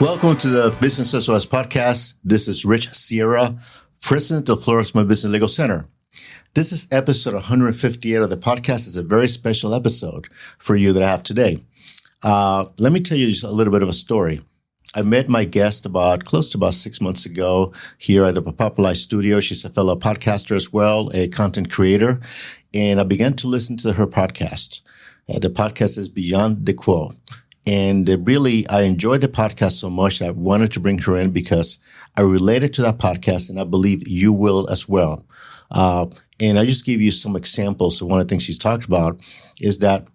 Welcome to the Business SOS podcast. This is Rich Sierra, president of Florida Small Business Legal Center. This is episode 158 of the podcast. It's a very special episode for you that I have today. Let me tell you just a little bit of a story. I met my guest close to about 6 months ago here at the Populi Studio. She's a fellow podcaster as well, a content creator, and I began to listen to her podcast. The podcast is Beyond the Quo. And really, I enjoyed the podcast so much I wanted to bring her in because I related to that podcast, and I believe you will as well. And I just give you some examples. So one of the things she's talked about is that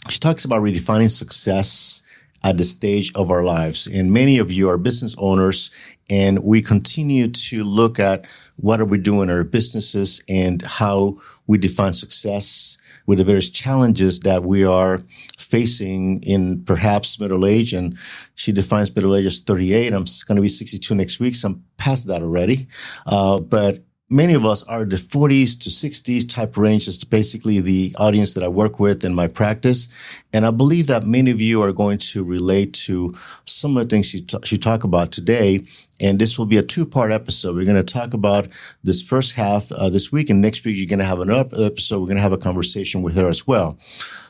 she talks about redefining success at the stage of our lives. And many of you are business owners, and we continue to look at what are we doing in our businesses and how we define success with the various challenges that we are facing in perhaps middle age. And she defines middle age as 38. I'm going to be 62 next week, so I'm past that already. But many of us are the 40s to 60s type range. Is basically the audience that I work with in my practice. And I believe that many of you are going to relate to some of the things she talked about today. And this will be a two-part episode. We're going to talk about this first half this week. And next week, you're going to have another episode. We're going to have a conversation with her as well.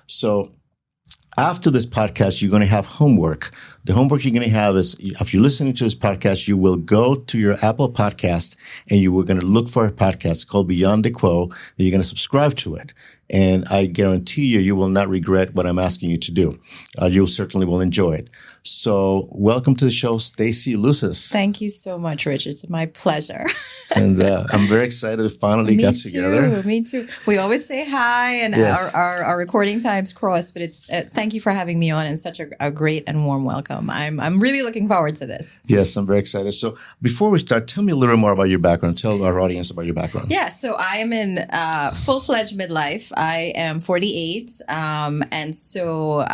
So after this podcast, you're going to have homework. The homework you're going to have is, if you're listening to this podcast, you will go to your Apple podcast and you are going to look for a podcast called Beyond the Quo, and you're going to subscribe to it. And I guarantee you will not regret what I'm asking you to do. You certainly will enjoy it. So welcome to the show, Stacey Luces. Thank you so much, Rich. It's my pleasure. And I'm very excited to finally get together. Me too. We always say hi, and yes, our recording times cross, but it's thank you for having me on, and such a great and warm welcome. I'm really looking forward to this. Yes, I'm very excited. So before we start, tell me a little more about your background. Tell our audience about your background. Yeah, so I am in full-fledged midlife. I am 48. And so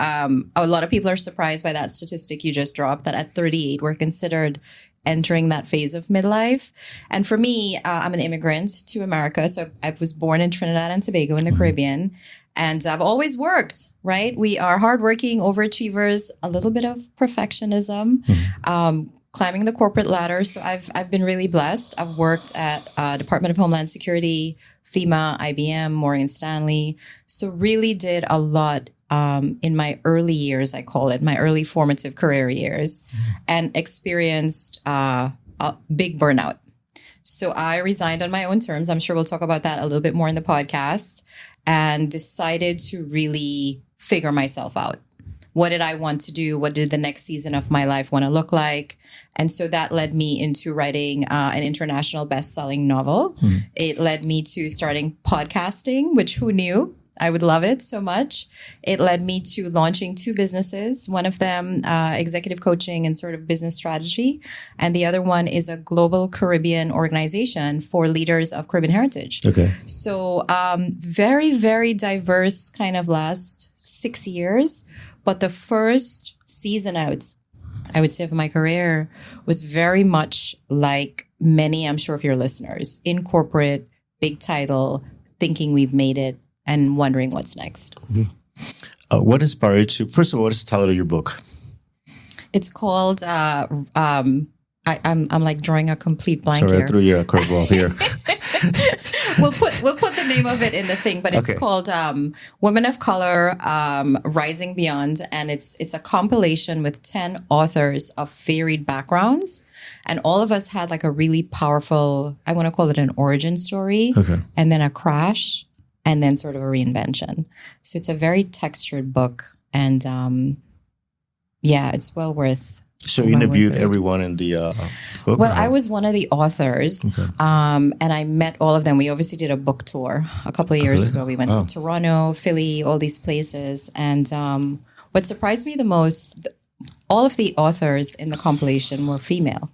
a lot of people are surprised by that statistic you just dropped, that at 38, we're considered entering that phase of midlife. And for me, I'm an immigrant to America. So I was born in Trinidad and Tobago in the Caribbean. And I've always worked, right? We are hardworking overachievers, a little bit of perfectionism, climbing the corporate ladder. So I've been really blessed. I've worked at Department of Homeland Security, FEMA, IBM, Morgan Stanley. So really did a lot in my early years, I call it, my early formative career years, and experienced a big burnout. So I resigned on my own terms. I'm sure we'll talk about that a little bit more in the podcast, and decided to really figure myself out. What did I want to do? What did the next season of my life want to look like? And so that led me into writing an international best-selling novel. It led me to starting podcasting, which who knew? I would love it so much. It led me to launching two businesses, one of them executive coaching and sort of business strategy. And the other one is a global Caribbean organization for leaders of Caribbean heritage. Okay. So very, very diverse kind of last 6 years. But the first season out, I would say, of my career was very much like many, I'm sure, of your listeners, in corporate, big title, thinking we've made it, and wondering what's next. What inspired you? First of all, what is the title of your book? It's called, I'm like drawing a complete blank Sorry, here. I threw you a curveball here. We'll put the name of it in the thing, but it's called Women of Color, Rising Beyond. And it's a compilation with 10 authors of varied backgrounds. And all of us had like a really powerful, I want to call it an origin story, and then a crash, and then sort of a reinvention. So it's a very textured book. And it's well worth. So you interviewed everyone in the book? Well, I was one of the authors, and I met all of them. We obviously did a book tour a couple of years ago. We went to Toronto, Philly, all these places. And what surprised me the most, all of the authors in the compilation were female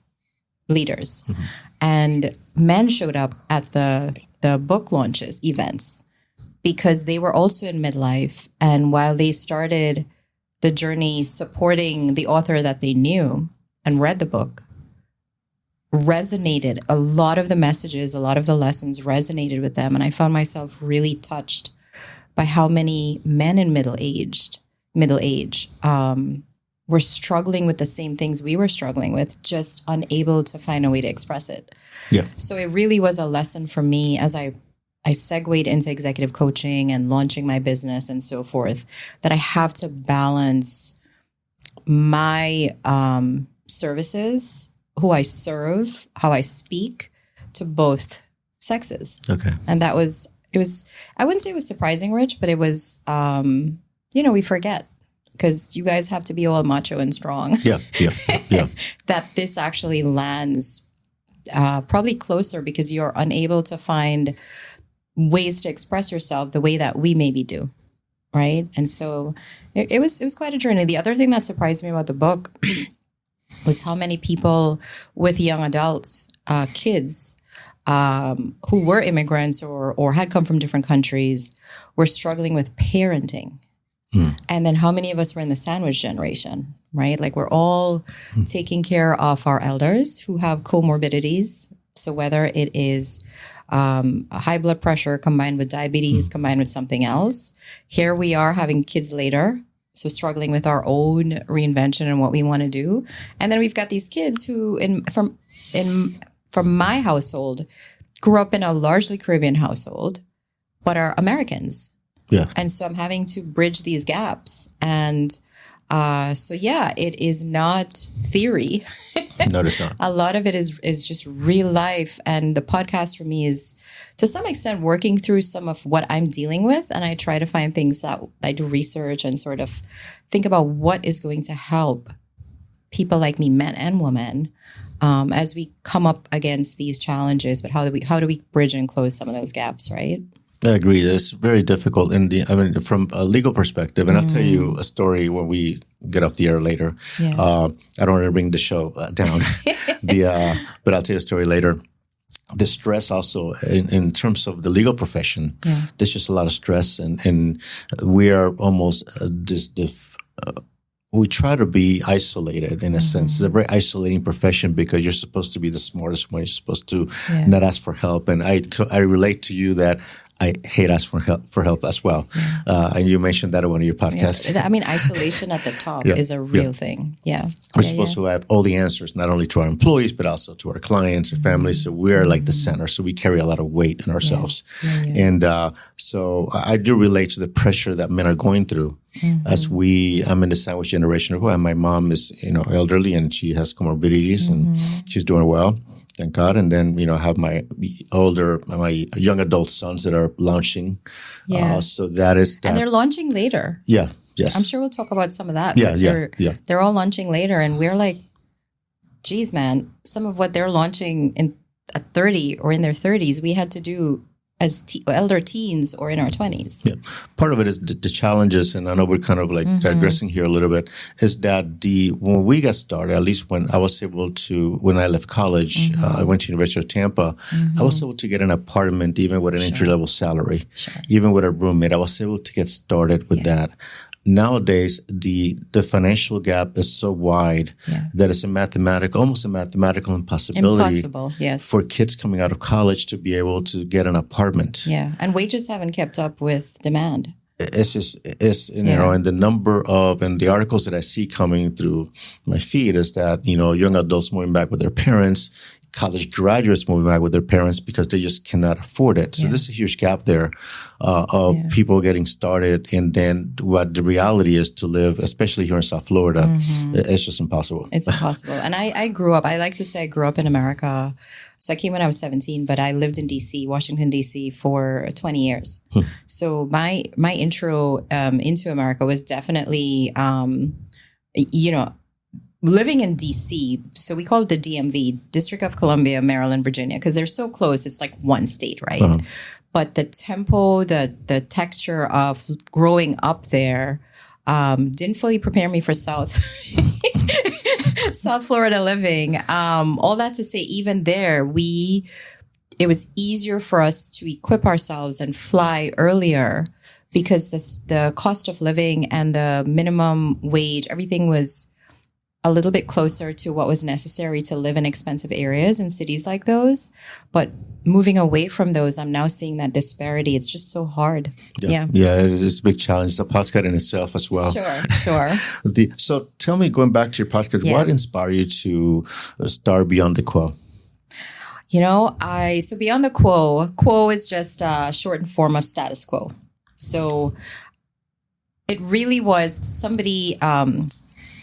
leaders. And men showed up at the book launches events because they were also in midlife. And while they started the journey supporting the author that they knew and read the book, resonated. A lot of the messages, a lot of the lessons resonated with them. And I found myself really touched by how many men in middle age were struggling with the same things we were struggling with, just unable to find a way to express it. Yeah. So it really was a lesson for me as I segued into executive coaching and launching my business and so forth, that I have to balance my services, who I serve, how I speak to both sexes. Okay. And it was, I wouldn't say it was surprising, Rich, but it was, we forget, because you guys have to be all macho and strong. Yeah. That this actually lands probably closer because you're unable to find ways to express yourself the way that we maybe do, right? And so it was quite a journey. The other thing that surprised me about the book was how many people with young adults, kids, who were immigrants or had come from different countries, were struggling with parenting. And then how many of us were in the sandwich generation, right? Like we're all taking care of our elders who have comorbidities. So whether it is high blood pressure combined with diabetes, combined with something else, here we are having kids later. So struggling with our own reinvention and what we want to do. And then we've got these kids who from my household grew up in a largely Caribbean household, but are Americans. Yeah. And so I'm having to bridge these gaps. And it is not theory. No, it's not. A lot of it is just real life. And the podcast for me is, to some extent, working through some of what I'm dealing with. And I try to find things that I do research and sort of think about what is going to help people like me, men and women, as we come up against these challenges. But how do we bridge and close some of those gaps, right? I agree. It's very difficult from a legal perspective. And I'll tell you a story when we get off the air later. Yeah. I don't want to bring the show down, but I'll tell you a story later. The stress also in terms of the legal profession, there's just a lot of stress, and we are almost we try to be isolated in a sense. It's a very isolating profession because you're supposed to be the smartest one. You're supposed to not ask for help. And I relate to you that I hate asking for help as well. And you mentioned that on one of your podcasts. Yeah. I mean, isolation at the top is a real thing. Yeah. We're supposed to have all the answers, not only to our employees, but also to our clients, our families. So we're like the center. So we carry a lot of weight in ourselves. And so I do relate to the pressure that men are going through. As I'm in the sandwich generation, and my mom is, elderly and she has comorbidities and she's doing well. Thank God. And then, I have my young adult sons that are launching. So that is that. And they're launching later. Yeah. Yes. I'm sure we'll talk about some of that. Yeah. They're all launching later. And we're like, geez, man, some of what they're launching at 30 or in their 30s, we had to do as elder teens or in our 20s. Yeah. Part of it is the challenges, and I know we're kind of like digressing here a little bit, is that when we got started, at least when I was able to, when I left college, I went to University of Tampa, I was able to get an apartment even with an entry-level salary, even with a roommate. I was able to get started with that. Nowadays, the financial gap is so wide that it's almost a mathematical impossibility for kids coming out of college to be able to get an apartment. Yeah, and wages haven't kept up with demand. And the number of, and the articles that I see coming through my feed is that, young adults moving back with their parents, college graduates moving back with their parents because they just cannot afford it. So there's a huge gap there of people getting started. And then what the reality is to live, especially here in South Florida, it's just impossible. It's impossible. And I grew up, I like to say I grew up in America. So I came when I was 17, but I lived in D.C., Washington, D.C. for 20 years. So my intro into America was definitely, living in D.C., so we call it the DMV, District of Columbia, Maryland, Virginia, because they're so close. It's like one state, right? But the tempo, the texture of growing up there didn't fully prepare me for South Florida living. All that to say, even there, it was easier for us to equip ourselves and fly earlier because the cost of living and the minimum wage, everything was a little bit closer to what was necessary to live in expensive areas in cities like those. But moving away from those, I'm now seeing that disparity. It's just so hard. Yeah. It's a big challenge. The podcast in itself as well. Sure. So tell me, going back to your podcast, what inspired you to start Beyond the Quo? So Beyond the Quo is just a shortened form of status quo. So it really was somebody.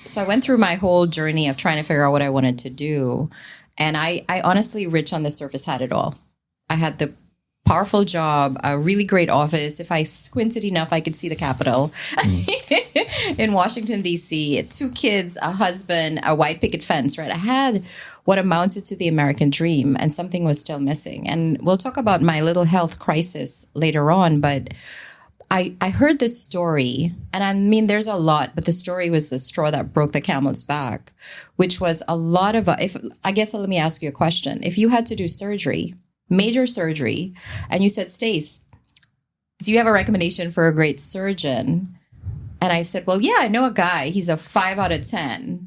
So I went through my whole journey of trying to figure out what I wanted to do. And I honestly, Rich, on the surface, had it all. I had the powerful job, a really great office. If I squinted enough, I could see the Capitol in Washington, D.C., 2 kids, a husband, a white picket fence, right? I had what amounted to the American dream, and something was still missing. And we'll talk about my little health crisis later on, but I heard this story, and I mean, there's a lot, but the story was the straw that broke the camel's back, which was a lot of, let me ask you a question. If you had to do surgery, major surgery, and you said, Stace, do you have a recommendation for a great surgeon? And I said, well, yeah, I know a guy. He's a 5 out of 10.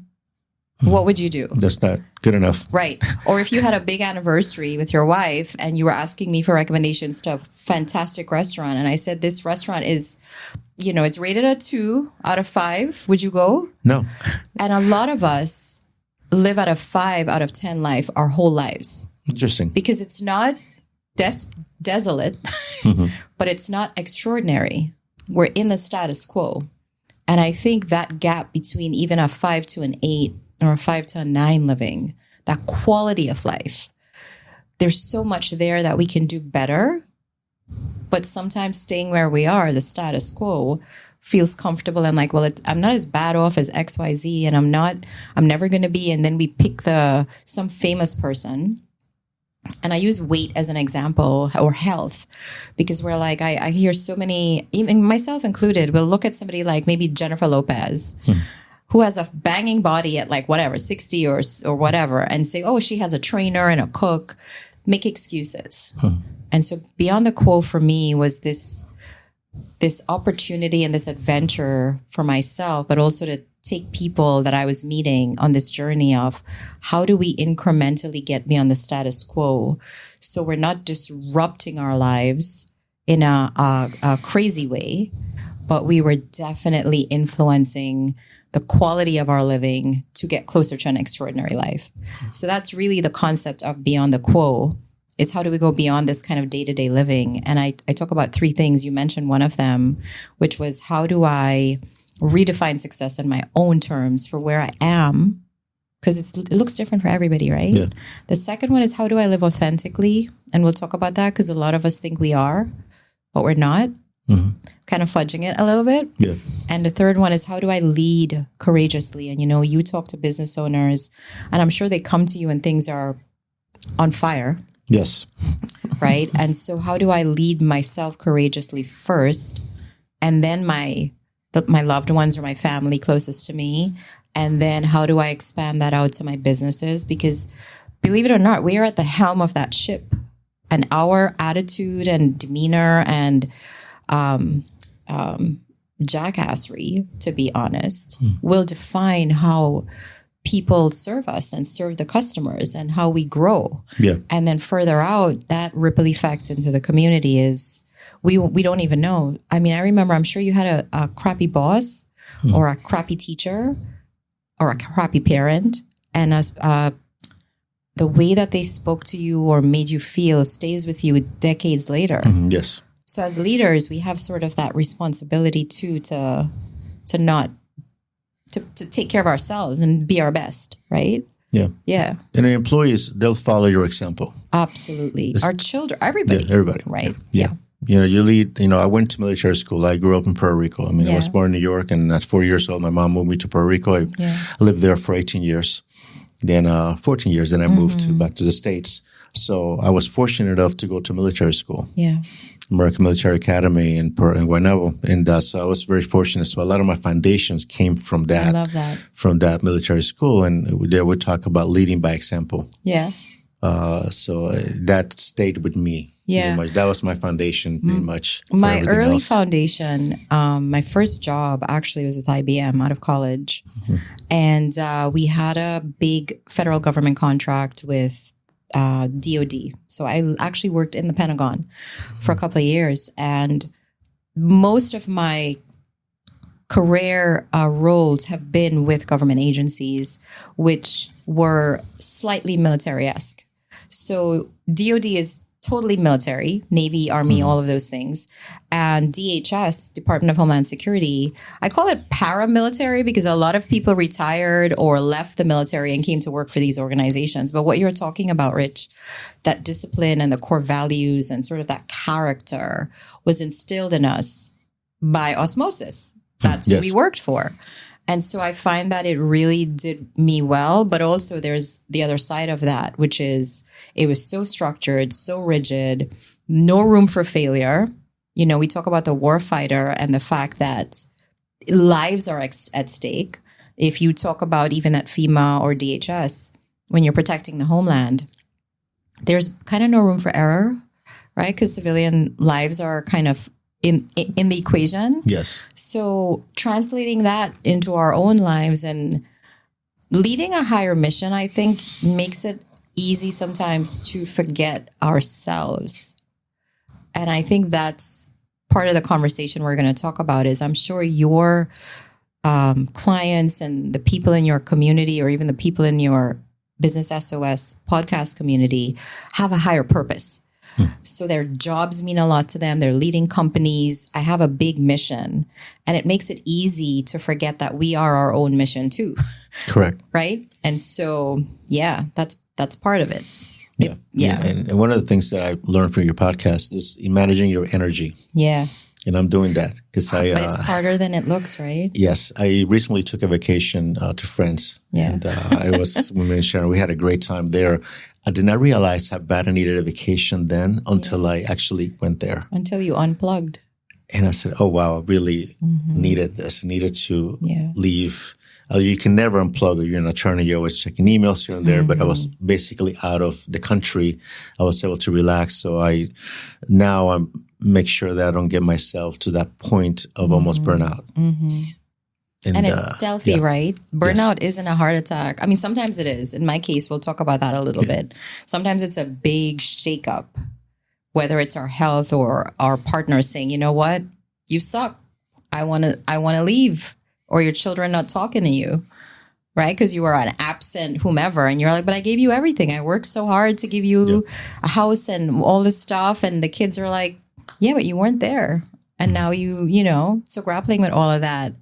What would you do? That's not good enough. Right. Or if you had a big anniversary with your wife and you were asking me for recommendations to a fantastic restaurant, and I said, this restaurant is, it's rated a 2 out of 5. Would you go? No. And a lot of us live at a 5 out of 10 life our whole lives. Interesting. Because it's not desolate, but it's not extraordinary. We're in the status quo. And I think that gap between even a 5 to an 8 or a 5 to a 9 living, that quality of life, there's so much there that we can do better. But sometimes staying where we are, the status quo, feels comfortable and like, well, I'm not as bad off as XYZ, and I'm never going to be. And then we pick some famous person. And I use weight as an example, or health, because we're like, I hear so many, even myself included, we'll look at somebody like maybe Jennifer Lopez, who has a banging body at like whatever, 60 or whatever, and say, oh, she has a trainer and a cook, make excuses. And so Beyond the Quo for me was this opportunity and this adventure for myself, but also to take people that I was meeting on this journey of how do we incrementally get beyond the status quo so we're not disrupting our lives in a crazy way, but we were definitely influencing the quality of our living to get closer to an extraordinary life. So that's really the concept of Beyond the Quo, is how do we go beyond this kind of day-to-day living? And I talk about 3 things. You mentioned one of them, which was how do I redefine success in my own terms for where I am, because it looks different for everybody, right? Yeah. The second one is how do I live authentically? And we'll talk about that because a lot of us think we are, but we're not. Kind of fudging it a little bit. Yeah. And the third one is how do I lead courageously? And you talk to business owners, and I'm sure they come to you and things are on fire. Yes. Right? And so how do I lead myself courageously first, and then my loved ones or my family closest to me? And then how do I expand that out to my businesses? Because believe it or not, we are at the helm of that ship, and our attitude and demeanor and jackassery, to be honest, will define how people serve us and serve the customers and how we grow. Yeah. And then further out, that ripple effect into the community is we don't even know. I mean, I remember, I'm sure you had a crappy boss or a crappy teacher or a crappy parent, and as the way that they spoke to you or made you feel stays with you decades later. Yes. So as leaders, we have sort of that responsibility too to take care of ourselves and be our best, right? Yeah. Yeah. And the employees, they'll follow your example. Absolutely. Our children, everybody. Yeah, everybody. Right. Yeah. You lead, I went to military school. I grew up in Puerto Rico. I mean, I was born in New York, and at 4 years old, my mom moved me to Puerto Rico. I lived there for 18 years, then 14 years. Then I moved back to the States. So I was fortunate enough to go to military school. Yeah. American Military Academy in Guaynabo. And so I was very fortunate. So a lot of my foundations came from that. I love that. From that military school. And there we talk about leading by example. Yeah. So that stayed with me. Yeah. Pretty much. That was my foundation, pretty much. For My everything early else. foundation, my first job actually was with IBM out of college. And we had a big federal government contract with DOD. So I actually worked in the Pentagon for a couple of years. And most of my career roles have been with government agencies, which were slightly military-esque. So DOD is totally military, Navy, Army, all of those things. And DHS, Department of Homeland Security, I call it paramilitary because a lot of people retired or left the military and came to work for these organizations. But what you're talking about, Rich, that discipline and the core values and sort of that character was instilled in us by osmosis. That's who we worked for. And so I find that it really did me well, but also there's the other side of that, which is it was so structured, so rigid, no room for failure. You know, we talk about the warfighter and the fact that lives are at stake. If you talk about even at FEMA or DHS, when you're protecting the homeland, there's kind of no room for error, right? Because civilian lives are kind of in the equation. Yes. So translating that into our own lives and leading a higher mission, I think, makes it easy sometimes to forget ourselves. And I think that's part of the conversation we're going to talk about is I'm sure your clients and the people in your community or even the people in your Business SOS podcast community have a higher purpose. So their jobs mean a lot to them. They're leading companies. I have a big mission. And it makes it easy to forget that we are our own mission too. Correct. Right? And so, yeah, that's part of it. Yeah. And one of the things that I learned from your podcast is managing your energy. Yeah. And I'm doing that because But it's harder than it looks, right? Yes. I recently took a vacation to France. Yeah. And I was with me and Sharon. We had a great time there. I did not realize how bad I needed a vacation then until I actually went there. Until you unplugged. And I said, oh, wow, I really needed this. I needed to leave. You can never unplug. You're an attorney. You're always checking emails here and there. But I was basically out of the country. I was able to relax. So I make sure that I don't get myself to that point of almost burnout. And it's stealthy, right? Burnout isn't a heart attack. I mean, sometimes it is. In my case, we'll talk about that a little bit. Sometimes it's a big shakeup, whether it's our health or our partner saying, you know what, you suck. I want to leave. Or your children not talking to you, right? Because you are an absent whomever. And you're like, but I gave you everything. I worked so hard to give you a house and all this stuff. And the kids are like, yeah, but you weren't there. And now so grappling with all of that,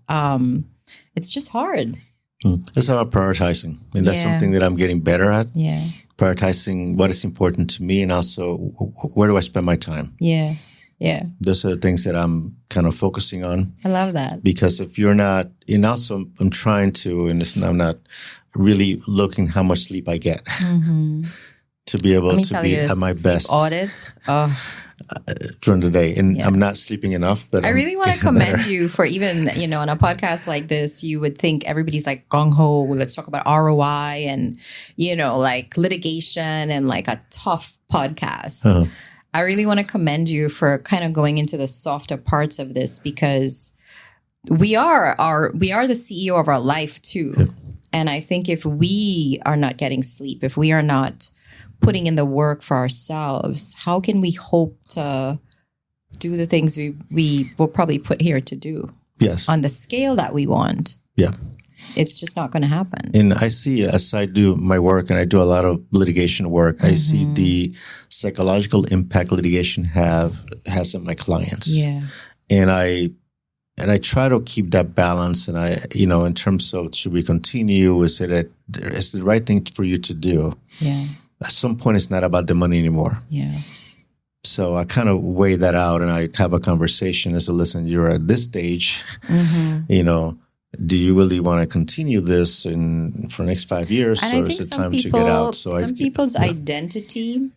it's just hard. It's about prioritizing. I mean, that's something that I'm getting better at. Yeah. Prioritizing what is important to me and also where do I spend my time? Yeah. Yeah. Those are the things that I'm kind of focusing on. I love that. Because if you're not, and also I'm trying to, and I'm not really looking how much sleep I get to be able to be at my best. Audit. During the day. And I'm not sleeping enough, but I really want to commend you for even, on a podcast like this, you would think everybody's like gung-ho, let's talk about ROI and, like litigation and like a tough podcast. I really want to commend you for kind of going into the softer parts of this because we are the CEO of our life too. Yeah. And I think if we are not getting sleep, if we are not putting in the work for ourselves, how can we hope to do the things we will probably put here to do? Yes. On the scale that we want. Yeah. It's just not going to happen. And I see, as I do my work and I do a lot of litigation work, I see the psychological impact litigation has on my clients. Yeah. And I try to keep that balance. And in terms of should we continue? Is it the right thing for you to do? Yeah. At some point, it's not about the money anymore. Yeah. So I kind of weigh that out and I have a conversation as a listen, you're at this stage, do you really want to continue this for the next 5 years, or is it time to get out? So some people's identity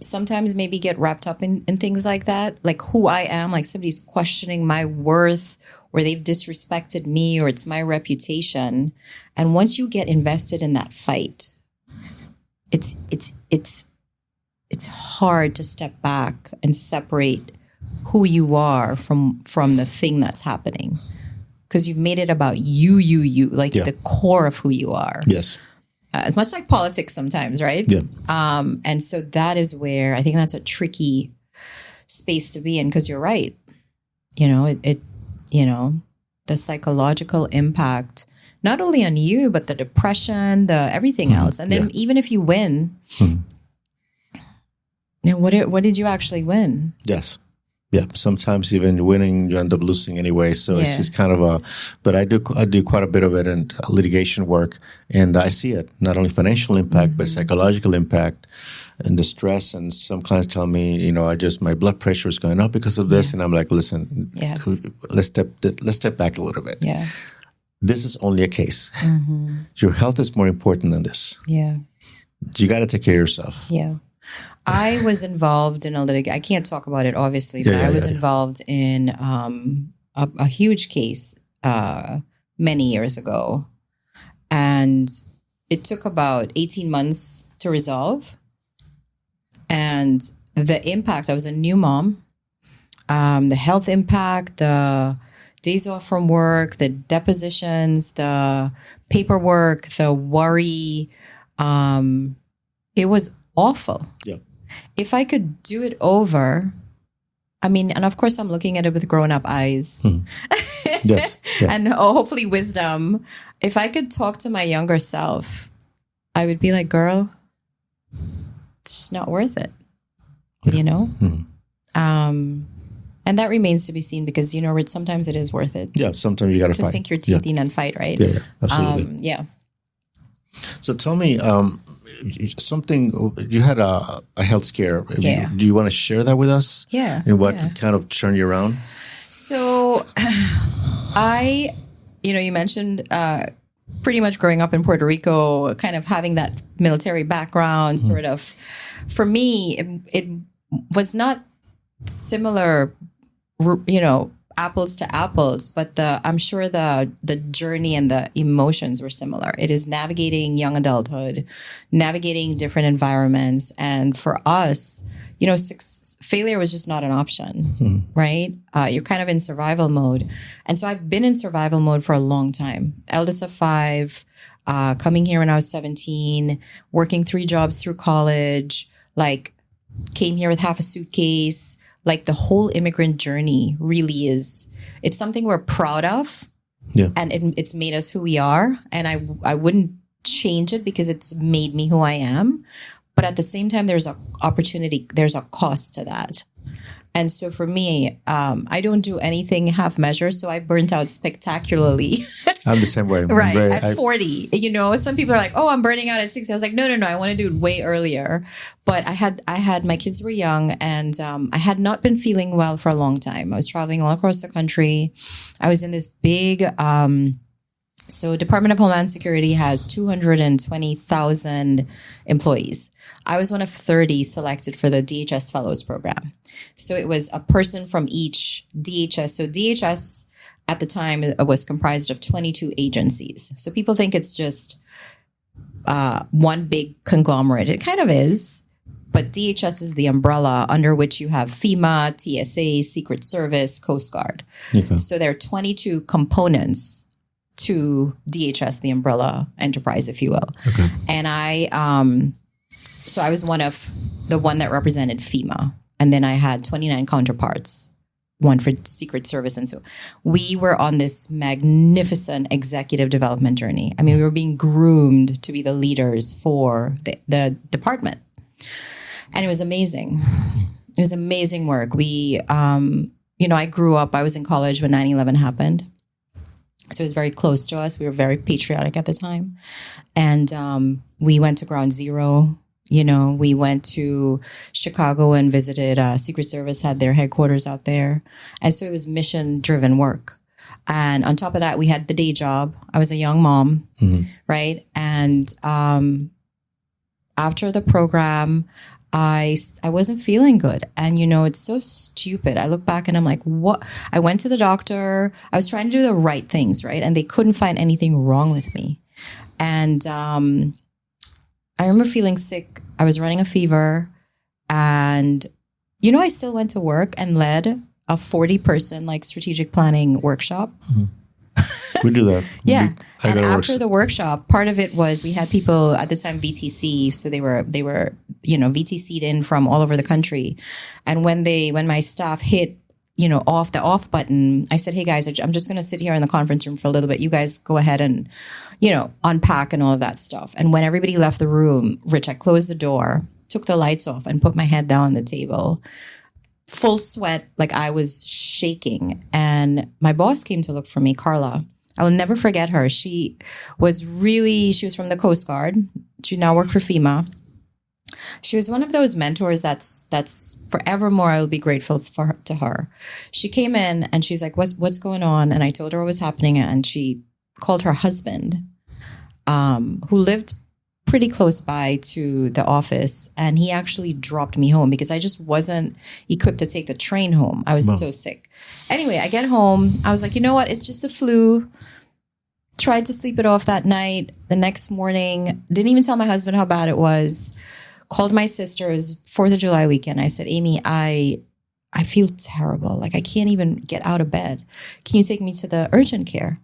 sometimes maybe get wrapped up in things like that, like who I am, like somebody's questioning my worth, or they've disrespected me, or it's my reputation. And once you get invested in that fight, it's it's hard to step back and separate who you are from the thing that's happening, because you've made it about you, like the core of who you are. Yes. As much like politics sometimes, right? Yeah. And so that is where I think that's a tricky space to be in, because you're right. The psychological impact, not only on you, but the depression, the everything else. And then even if you win, what did you actually win? Yes. Yeah. Sometimes even winning, you end up losing anyway. So it's just kind of but I do quite a bit of it and litigation work, and I see it, not only financial impact, but psychological impact and the stress. And some clients tell me, my blood pressure is going up because of this. And I'm like, listen, let's step back a little bit. Yeah. This is only a case. Your health is more important than this. Yeah. You got to take care of yourself. Yeah. I was involved in I can't talk about it, obviously, but I was involved in a huge case many years ago. And it took about 18 months to resolve. And the impact, I was a new mom, the health impact, the days off from work, the depositions, the paperwork, the worry, it was awful. Yeah. If I could do it over, and of course I'm looking at it with grown-up eyes. Yes. Yeah. And hopefully wisdom. If I could talk to my younger self, I would be like, girl, it's just not worth it. And that remains to be seen, because, Rich, sometimes it is worth it. Yeah, sometimes you got to fight. Sink your teeth in and fight, right? Yeah, absolutely. Yeah. So tell me, something, you had a health scare. Yeah. Do you want to share that with us? Yeah. And what kind of turned you around? So you mentioned pretty much growing up in Puerto Rico, kind of having that military background, sort of. For me, it was not similar, apples to apples, but I'm sure the journey and the emotions were similar. It is navigating young adulthood, navigating different environments. And for us, failure was just not an option, right? You're kind of in survival mode. And so I've been in survival mode for a long time. Eldest of 5, coming here when I was 17, working 3 jobs through college, came here with half a suitcase. The whole immigrant journey really it's something we're proud of. Yeah. And it's made us who we are. And I wouldn't change it, because it's made me who I am. But at the same time, there's an opportunity, there's a cost to that. And so for me, I don't do anything half measure. So I burnt out spectacularly. I'm the same way. Right. At 40, some people are like, oh, I'm burning out at 60. I was like, no. I want to do it way earlier. But I had, my kids were young, and I had not been feeling well for a long time. I was traveling all across the country. I was in this big, so Department of Homeland Security has 220,000 employees. I was one of 30 selected for the DHS Fellows Program. So it was a person from each DHS. So DHS at the time was comprised of 22 agencies. So people think it's just one big conglomerate. It kind of is. But DHS is the umbrella under which you have FEMA, TSA, Secret Service, Coast Guard. Okay. So there are 22 components to DHS, the umbrella enterprise, if you will. Okay. And so I was one that represented FEMA. And then I had 29 counterparts, one for Secret Service. And so we were on this magnificent executive development journey. We were being groomed to be the leaders for the department. And it was amazing. It was amazing work. We, I grew up, I was in college when 9/11 happened. So it was very close to us. We were very patriotic at the time. And we went to Ground Zero. We went to Chicago and visited Secret Service, had their headquarters out there. And so it was mission-driven work. And on top of that, we had the day job. I was a young mom, right? And after the program, I wasn't feeling good. And, it's so stupid. I look back and I'm like, what? I went to the doctor. I was trying to do the right things, right? And they couldn't find anything wrong with me. And I remember feeling sick. I was running a fever. And, I still went to work and led a 40-person like strategic planning workshop. We do that. Yeah. And after the workshop, part of it was we had people at the time VTC. So they were, VTC'd in from all over the country. And when my staff hit, off the off button, I said, hey guys, I'm just going to sit here in the conference room for a little bit. You guys go ahead and, unpack and all of that stuff. And when everybody left the room, Rich, I closed the door, took the lights off and put my head down on the table. Full sweat, like I was shaking. And my boss came to look for me, Carla. I will never forget her. She was from the Coast Guard. She now works for FEMA. She was one of those mentors that's forevermore I will be grateful to her. She came in and she's like, what's going on? And I told her what was happening. And she called her husband, who lived pretty close by to the office. And he actually dropped me home because I just wasn't equipped to take the train home. I was so sick. Anyway, I get home. I was like, you know what? It's just a flu. Tried to sleep it off that night. The next morning, didn't even tell my husband how bad it was. Called my sisters, 4th of July weekend. I said, Amy, I feel terrible. Like I can't even get out of bed. Can you take me to the urgent care?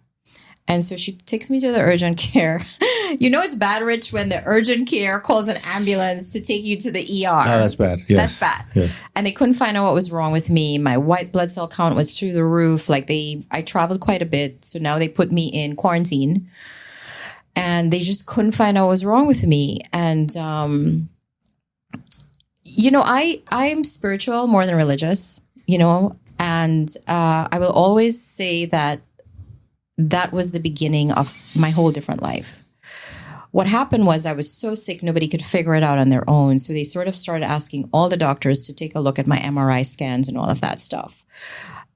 And so she takes me to the urgent care. It's bad, Rich, when the urgent care calls an ambulance to take you to the ER. Oh, that's bad. Yes. That's bad. Yeah. And they couldn't find out what was wrong with me. My white blood cell count was through the roof. Like I traveled quite a bit. So now they put me in quarantine and they just couldn't find out what was wrong with me. And, I'm spiritual more than religious, and I will always say that was the beginning of my whole different life. What happened was I was so sick, nobody could figure it out on their own. So they sort of started asking all the doctors to take a look at my MRI scans and all of that stuff.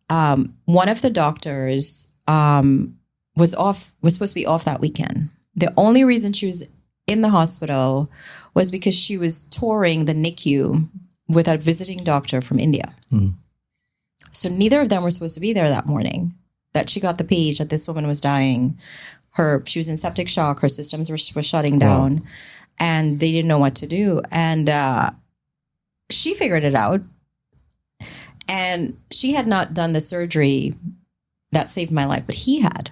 One of the doctors was supposed to be off that weekend. The only reason she was in the hospital was because she was touring the NICU with a visiting doctor from India. Mm. So neither of them were supposed to be there that morning. That she got the page that this woman was dying. She was in septic shock. Her systems were shutting down. Wow. And they didn't know what to do. And she figured it out. And she had not done the surgery that saved my life, but he had.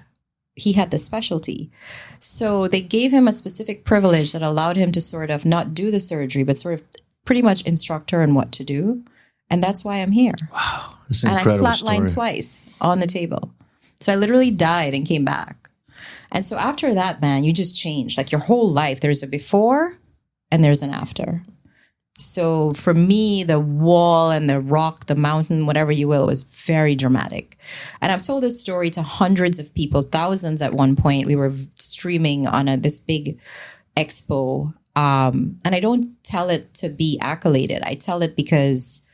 He had the specialty. So they gave him a specific privilege that allowed him to sort of not do the surgery, but sort of pretty much instruct her on what to do. And that's why I'm here. Wow. That's an incredible and I flatlined twice on the table. So I literally died and came back. And so after that, man, you just change. Like your whole life, there's a before and there's an after. So for me, the wall and the rock, the mountain, whatever you will, was very dramatic. And I've told this story to hundreds of people, thousands at one point. We were streaming on this big expo. And I don't tell it to be accoladed. I tell it because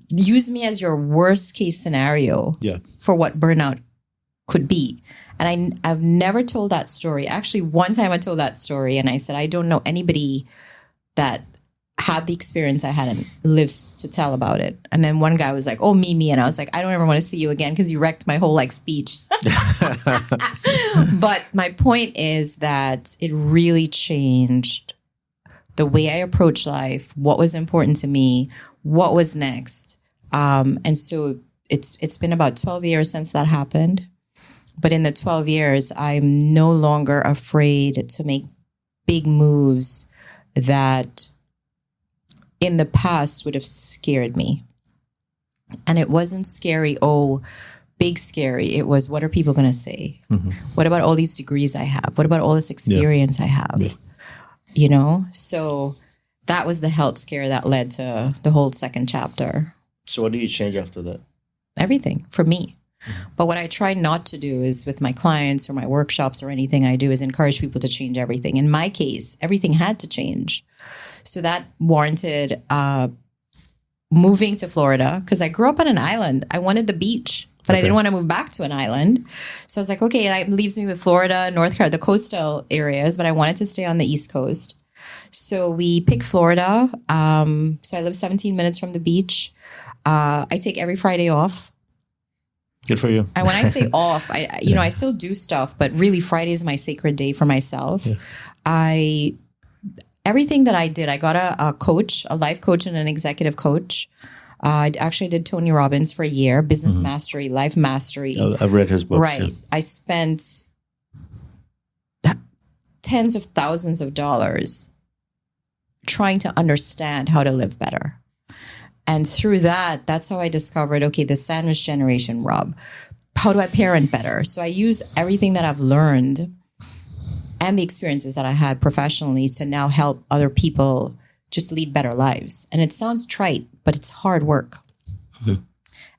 use me as your worst case scenario for what burnout could be. And I've never told that story. Actually, one time I told that story and I said, I don't know anybody that had the experience I had and lives to tell about it. And then one guy was like, oh, me. And I was like, I don't ever want to see you again because you wrecked my whole speech. But my point is that it really changed the way I approach life, what was important to me, what was next. And so it's been about 12 years since that happened. But in the 12 years, I'm no longer afraid to make big moves that in the past would have scared me. And it wasn't scary, big scary. It was, what are people going to say? Mm-hmm. What about all these degrees I have? What about all this experience I have? Yeah. So that was the health scare that led to the whole second chapter. So what do you change after that? Everything for me. Mm-hmm. But what I try not to do is with my clients or my workshops or anything I do is encourage people to change everything. In my case, everything had to change. So that warranted moving to Florida because I grew up on an island. I wanted the beach, but I didn't want to move back to an island. So I was like, okay, that leaves me with Florida, North Carolina, the coastal areas, but I wanted to stay on the East Coast. So we picked Florida. So I live 17 minutes from the beach. I take every Friday off. Good for you. And when I say off, I still do stuff, but really Friday is my sacred day for myself. Yeah. everything that I did, I got a coach, a life coach and an executive coach. I actually did Tony Robbins for a year, business mastery, life mastery. Oh, I've read his books. Right. Yeah. I spent tens of thousands of dollars trying to understand how to live better. And through that, that's how I discovered, okay, the sandwich generation, Rob. How do I parent better? So I use everything that I've learned and the experiences that I had professionally to now help other people just lead better lives. And it sounds trite, but it's hard work. Mm-hmm.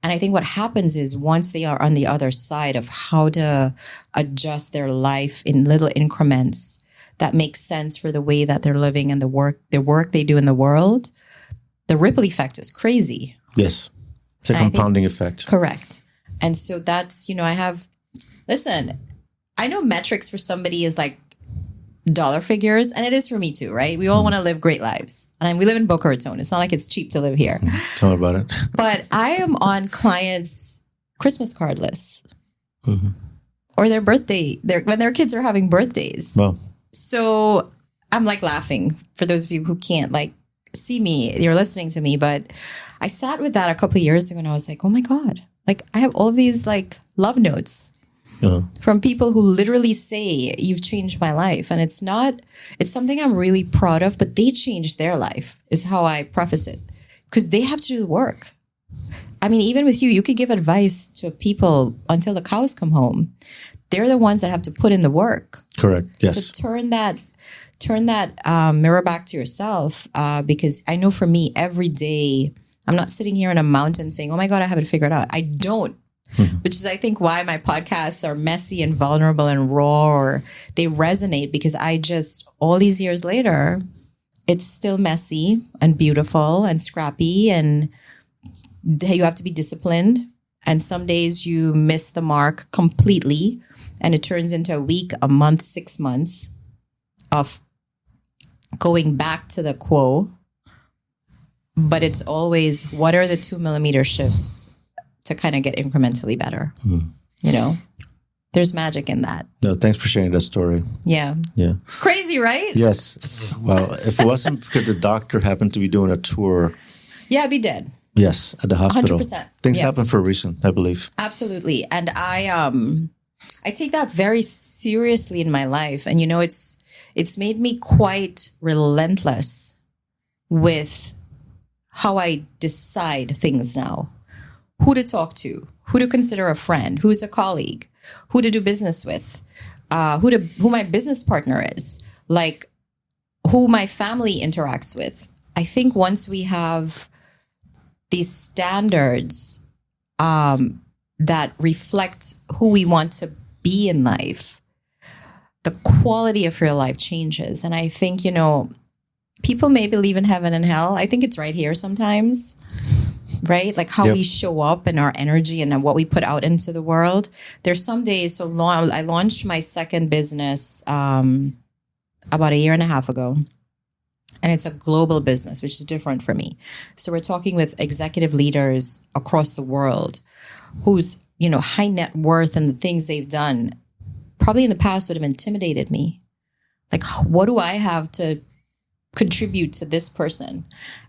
And I think what happens is once they are on the other side of how to adjust their life in little increments that make sense for the way that they're living and the work they do in the world, the ripple effect is crazy. Yes. It's a compounding effect. Correct. And so that's, I know metrics for somebody is like dollar figures, and it is for me too, right? We all want to live great lives. And we live in Boca Raton. It's not like it's cheap to live here. Tell me about it. But I am on clients' Christmas card lists or their birthday, when their kids are having birthdays. Well, so I'm like laughing for those of you who can't like see me, you're listening to me, but I sat with that a couple of years ago and I was like, oh my God, like I have all of these like love notes from people who literally say you've changed my life. And it's something I'm really proud of, but they changed their life is how I preface it because they have to do the work. I mean, even with you could give advice to people until the cows come home. They're the ones that have to put in the work. Correct. Yes. So turn that mirror back to yourself because I know for me, every day, I'm not sitting here on a mountain saying, oh my God, I have it figured out. I don't. Which is, I think, why my podcasts are messy and vulnerable and raw, or they resonate because all these years later, it's still messy and beautiful and scrappy, and you have to be disciplined. And some days you miss the mark completely, and it turns into a week, a month, 6 months of going back to the quo. But it's always, what are the 2 millimeter shifts to kind of get incrementally better? There's magic in that. No, thanks for sharing that story. Yeah. It's crazy, right? Yes. Well, if it wasn't because the doctor happened to be doing a tour. Yeah, I'd be dead. Yes, at the hospital. 100%. Things happen for a reason, I believe. Absolutely. And I take that very seriously in my life. And, it's made me quite relentless with how I decide things now. Who to talk to, who to consider a friend, who's a colleague, who to do business with, who my business partner is, like who my family interacts with. I think once we have these standards that reflect who we want to be in life, the quality of your life changes. And I think, people may believe in heaven and hell. I think it's right here sometimes. Right? Like how we show up and our energy and what we put out into the world. There's some days, I launched my second business about a year and a half ago. And it's a global business, which is different for me. So we're talking with executive leaders across the world whose, high net worth and the things they've done probably in the past would have intimidated me. Like, what do I have to contribute to this person?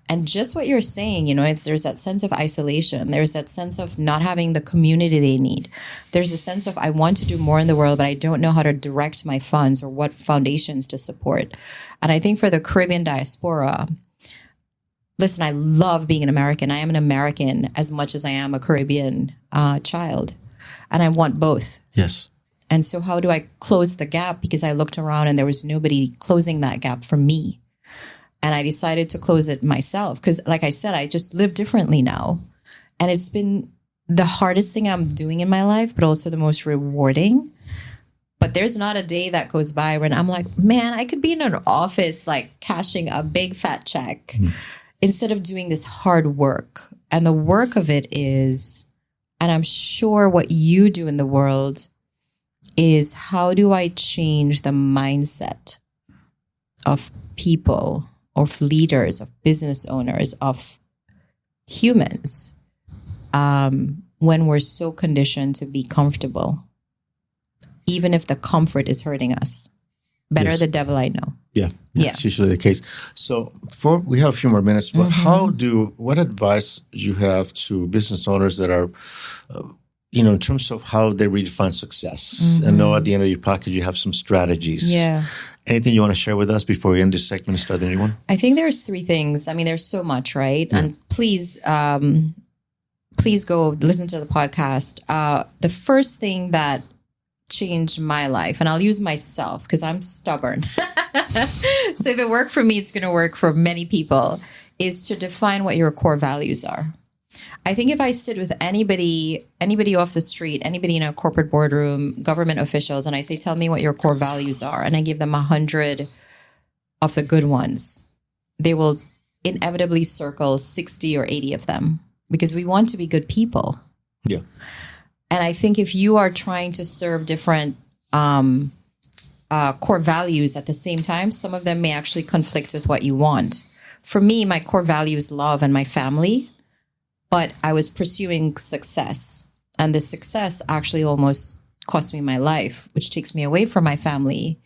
And just what you're saying, there's that sense of isolation. There's that sense of not having the community they need. There's a sense of I want to do more in the world, but I don't know how to direct my funds or what foundations to support. And I think for the Caribbean diaspora, listen, I love being an American. I am an American as much as I am a Caribbean child. And I want both. Yes. And so how do I close the gap? Because I looked around and there was nobody closing that gap for me. And I decided to close it myself because, like I said, I just live differently now. And it's been the hardest thing I'm doing in my life, but also the most rewarding. But there's not a day that goes by when I'm like, man, I could be in an office like cashing a big fat check instead of doing this hard work. And the work of it is, and I'm sure what you do in the world is, how do I change the mindset of people, of leaders, of business owners, of humans, when we're so conditioned to be comfortable, even if the comfort is hurting us. Better the devil I know. Yeah. Yeah. It's usually the case. So we have a few more minutes, but what advice you have to business owners that are, in terms of how they redefine success? I know at the end of your podcast, you have some strategies. Yeah. Anything you want to share with us before we end this segment and start the new one? I think there's three things. I mean, there's so much, right? Yeah. And please go listen to the podcast. The first thing that changed my life, and I'll use myself because I'm stubborn. So if it worked for me, it's going to work for many people, is to define what your core values are. I think if I sit with anybody off the street, anybody in a corporate boardroom, government officials, and I say, tell me what your core values are, and I give them 100 of the good ones, they will inevitably circle 60 or 80 of them because we want to be good people. Yeah. And I think if you are trying to serve different core values at the same time, some of them may actually conflict with what you want. For me, my core value is love and my family, but I was pursuing success. And the success actually almost cost me my life, which takes me away from my family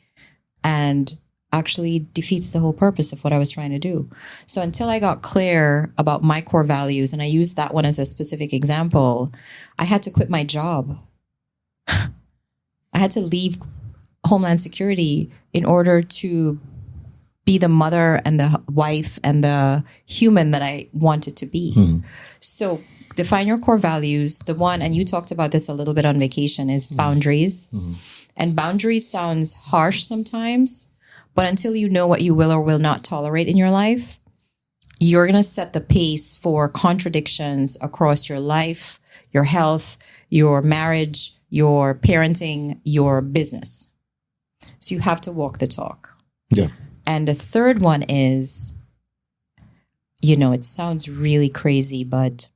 and actually defeats the whole purpose of what I was trying to do. So until I got clear about my core values, and I used that one as a specific example, I had to quit my job. I had to leave Homeland Security in order to be the mother and the wife and the human that I wanted to be. So define your core values. The one, and you talked about this a little bit on vacation, is boundaries. And boundaries sounds harsh sometimes, but until you know what you will or will not tolerate in your life, you're going to set the pace for contradictions across your life, your health, your marriage, your parenting, your business. So you have to walk the talk. Yeah. And the third one is, it sounds really crazy, but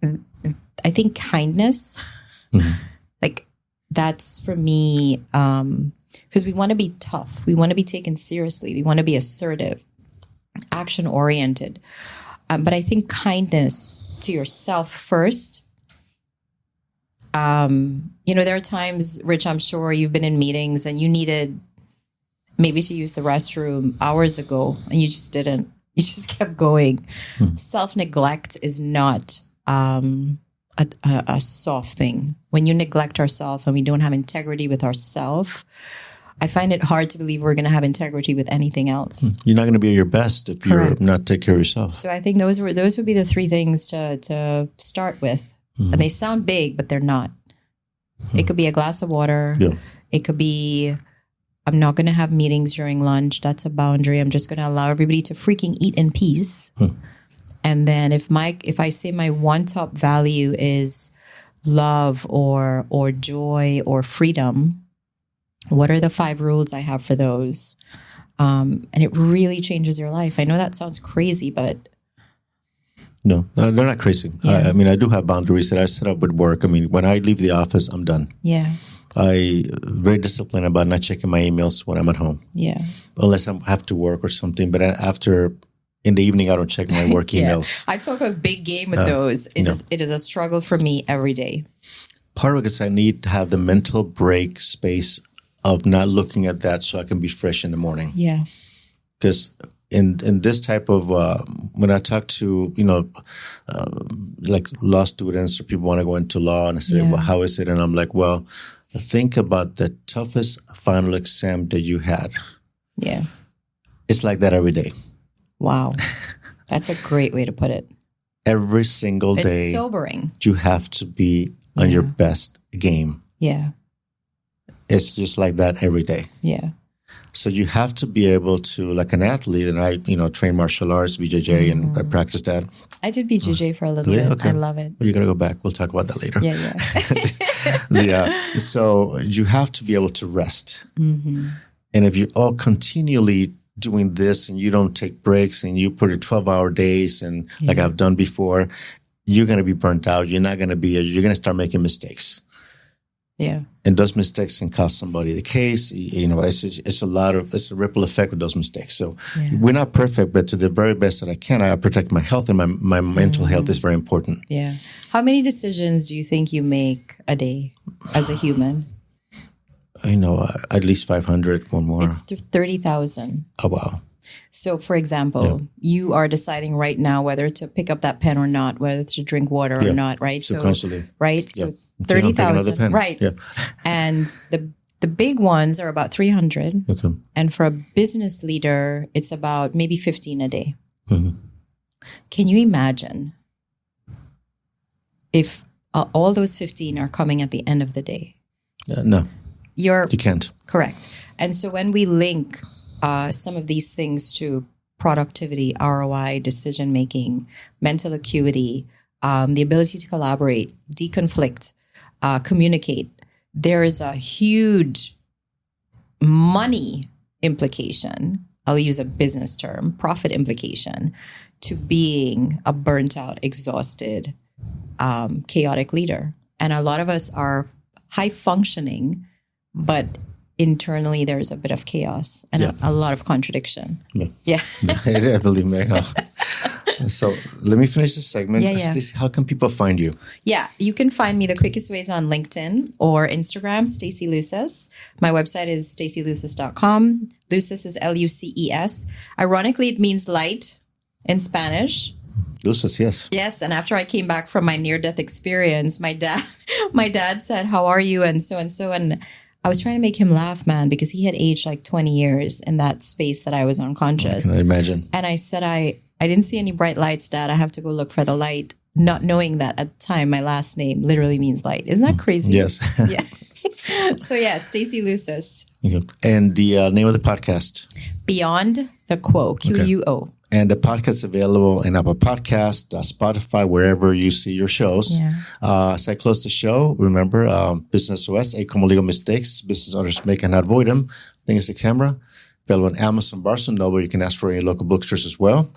I think kindness, like that's for me, because we want to be tough. We want to be taken seriously. We want to be assertive, action oriented. But I think kindness to yourself first. There are times, Rich, I'm sure you've been in meetings and you needed maybe to use the restroom hours ago and you just didn't. You just kept going. Self-neglect is not a soft thing. When you neglect ourselves and we don't have integrity with ourselves, I find it hard to believe we're going to have integrity with anything else. You're not going to be at your best if Correct. you're not taking care of yourself. So I think those would be the three things to start with. And they sound big, but they're not. It could be a glass of water. Yeah. It could be, I'm not going to have meetings during lunch. That's a boundary. I'm just going to allow everybody to freaking eat in peace. And then if I say my one top value is love or joy or freedom, what are the 5 rules I have for those? And it really changes your life. I know that sounds crazy, but No, they're not crazy. Yeah. I do have boundaries that I set up with work. When I leave the office, I'm done. yeah, I'm very disciplined about not checking my emails when I'm at home, yeah. unless I have to work or something. But in the evening, I don't check my work emails. I talk a big game with those. It is a struggle for me every day. Part of it is I need to have the mental break space of not looking at that so I can be fresh in the morning. Yeah. Because in this type of, when I talk to, like law students or people want to go into law and I say, well, how is it? And I'm like, well, think about the toughest final exam that you had. Yeah. It's like that every day. Wow. That's a great way to put it. Every single day. It's sobering. You have to be on your best game. Yeah. It's just like that every day. Yeah. So you have to be able to, like an athlete, and I, train martial arts, BJJ, and I practice that. I did BJJ for a little bit. Okay. I love it. Well, you got to go back. We'll talk about that later. Yeah. So you have to be able to rest. And if you're all continually doing this and you don't take breaks and you put 12-hour days and like I've done before, you're going to be burnt out. You're going to start making mistakes. Yeah. And those mistakes can cost somebody the case. It's a ripple effect with those mistakes. So we're not perfect, but to the very best that I can, I protect my health, and my mental health is very important. Yeah. How many decisions do you think you make a day as a human? I know, at least 500, one more. It's 30,000. Oh, wow. So, for example, you are deciding right now whether to pick up that pen or not, whether to drink water or not, right? Subconsciously. Right? So 30,000. Right. Yeah. And the big ones are about 300. Okay. And for a business leader, it's about maybe 15 a day. Mm-hmm. Can you imagine if all those 15 are coming at the end of the day? No. You can't. Correct. And so when we link some of these things to productivity, ROI, decision-making, mental acuity, the ability to collaborate, deconflict, communicate, there is a huge money implication. I'll use a business term, profit implication to being a burnt out, exhausted, chaotic leader. And a lot of us are high functioning, but internally there's a bit of chaos and a lot of contradiction. Yeah. I believe me. I know. So let me finish this segment. Yeah. Stacey, how can people find you? Yeah, you can find me the quickest ways on LinkedIn or Instagram, Stacey Luces. My website is staceyluces.com. Luces is Luces. Ironically, it means light in Spanish. Luces, yes. Yes, and after I came back from my near-death experience, my dad said, "How are you?" and so and so, and I was trying to make him laugh, man, because he had aged like 20 years in that space that I was unconscious. I can imagine. And I said, I didn't see any bright lights, Dad. I have to go look for the light, not knowing that at the time my last name literally means light. Isn't that crazy? Yes. Yeah. So yeah, Stacey Luces. Okay. And the name of the podcast? Beyond the Quo, Quo. And the podcast is available in Apple Podcast, Spotify, wherever you see your shows. Yeah. As I close the show, remember, Business OS, 8 common legal mistakes business owners make and not avoid them. I think it's the camera. Available on Amazon, Barnes & Noble. You can ask for any local bookstores as well.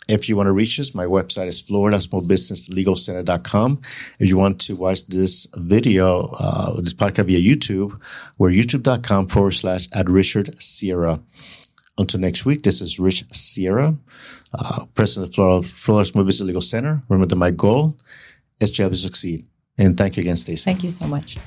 If you want to reach us, my website is floridasmallbusinesslegalcenter.com. If you want to watch this video, this podcast via YouTube, we're youtube.com/@RichardSierra. Until next week, this is Rich Sierra, President of Florida Small Business Legal Center. Remember that my goal is to help you succeed. And thank you again, Stacey. Thank you so much.